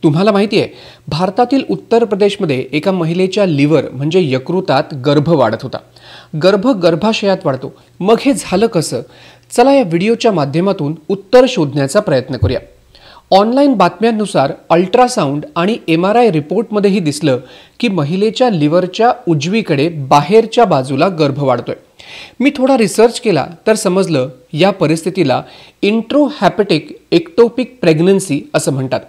तुम्हाला माहिती आहे, भारतातील उत्तर प्रदेशमध्ये एका महिलेच्या लिव्हर म्हणजे यकृतात गर्भ वाढत होता. गर्भ गर्भाशयात वाढतो. मग हे झालं कसं? चला या व्हिडिओच्या माध्यमातून उत्तर शोधण्याचा प्रयत्न करूया. ऑनलाईन बातम्यांनुसार अल्ट्रासाउंड आणि MRI रिपोर्टमध्येही दिसलं की महिलेच्या लिव्हरच्या उजवीकडे बाहेरच्या बाजूला गर्भ वाढतोय. मी थोडा रिसर्च केला तर समजलं या परिस्थितीला इंट्रोहॅपेटिक एक्टोपिक प्रेग्नन्सी असं म्हणतात.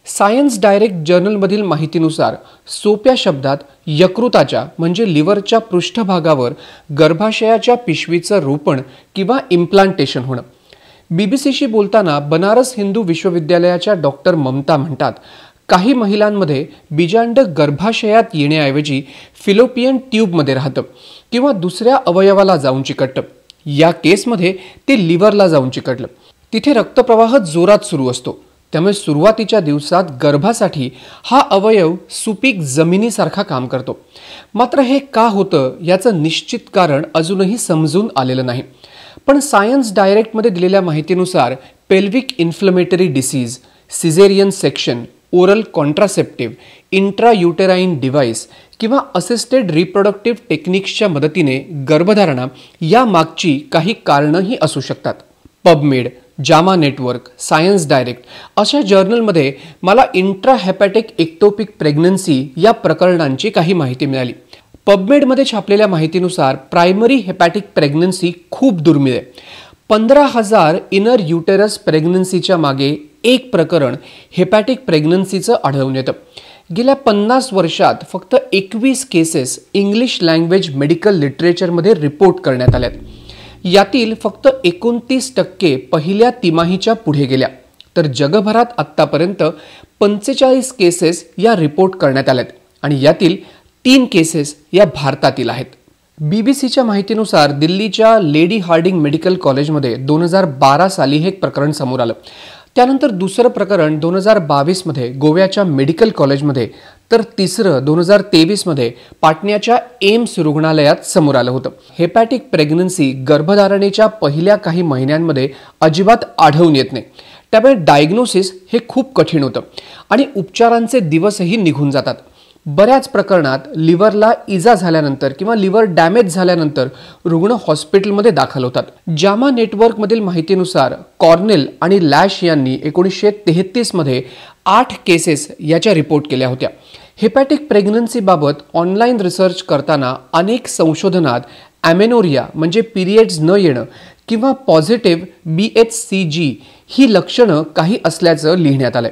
सायन्स डायरेक्ट जर्नलमधील माहितीनुसार सोप्या शब्दात यकृताच्या म्हणजे लिव्हरच्या पृष्ठभागावर गर्भाशयाच्या पिशवीचं रोपण किंवा इम्प्लांटेशन होणं. BBCशी बोलताना बनारस हिंदू विश्वविद्यालयाच्या डॉक्टर ममता म्हणतात, काही महिलांमध्ये बीजांड गर्भाशयात येण्याऐवजी फिलोपियन ट्यूबमध्ये राहतं किंवा दुसऱ्या अवयवाला जाऊन चिकटतं. या केसमध्ये ते लिव्हरला जाऊन चिकटलं. तिथे रक्तप्रवाह जोरात सुरू असतो. त्यामुळे सुरुवातीच्या दिवसात गर्भासाठी हा अवयव सुपीक जमिनीसारखा काम करतो. मात्र हे का होतं याचं निश्चित कारण अजूनही समजून आलेलं नाही. पण सायन्स डायरेक्टमध्ये दिलेल्या माहितीनुसार pelvic inflammatory disease, caesarean section, oral contraceptive, intrauterine device किंवा असिस्टेड रिप्रोडक्टिव्ह टेक्निक्सच्या मदतीने गर्भधारणा या मागची काही कारणंही असू शकतात. PubMed, JAMA network, science direct अशा जर्नलमध्ये मला इंट्राहॅपॅटिक एक्टोपिक प्रेग्नन्सी या प्रकरणांची काही माहिती मिळाली. पबमेडमध्ये छापलेल्या माहितीनुसार प्रायमरी हेपॅटिक प्रेग्नन्सी खूप दुर्मिळ आहे. 15,000 इनर युटेरस प्रेग्नन्सीच्या मागे एक प्रकरण हेपॅटिक प्रेग्नन्सीचं आढळून येतं. गेल्या 50 वर्षात फक्त 21 केसेस इंग्लिश लँग्वेज मेडिकल लिटरेचरमध्ये रिपोर्ट करण्यात आल्यात. यातील फक्त 29% पहिल्या तिमाहीच्या पुढे गेल्या. तर जगभरात आत्तापर्यंत 45 केसेस या रिपोर्ट करण्यात आल्यात आणि यातील 3 केसेस या भारतातील आहेत. BBCच्या माहितीनुसार दिल्लीच्या लेडी हार्डिंग मेडिकल कॉलेजमध्ये 2012 साली हे प्रकरण समोर आलं. त्यानंतर दुसरं प्रकरण 2022मध्ये गोव्याच्या मेडिकल कॉलेजमध्ये, तर तिसरं 2023मध्ये पाटण्याच्या एम्स रुग्णालयात समोर आलं होतं. हेपॅटिक प्रेग्नन्सी गर्भधारणेच्या पहिल्या काही महिन्यांमध्ये अजिबात आढळून येत नाही. त्यामुळे डायग्नोसिस हे खूप कठीण होतं आणि उपचारांचे दिवसही निघून जातात. बऱ्याच प्रकरणात लिव्हरला इजा झाल्यानंतर किंवा लिव्हर डॅमेज झाल्यानंतर रुग्ण हॉस्पिटलमध्ये दाखल होतात. जामा नेटवर्कमधील माहितीनुसार कॉर्नेल आणि लॅश यांनी 1933मध्ये 8 केसेस याच्या रिपोर्ट केल्या होत्या. हेपॅटिक प्रेग्नन्सीबाबत ऑनलाईन रिसर्च करताना अनेक संशोधनात ॲमेनोरिया म्हणजे पिरियड्स न येणं किंवा पॉझिटिव्ह BHCG ही लक्षणं काही असल्याचं लिहिण्यात आलंय.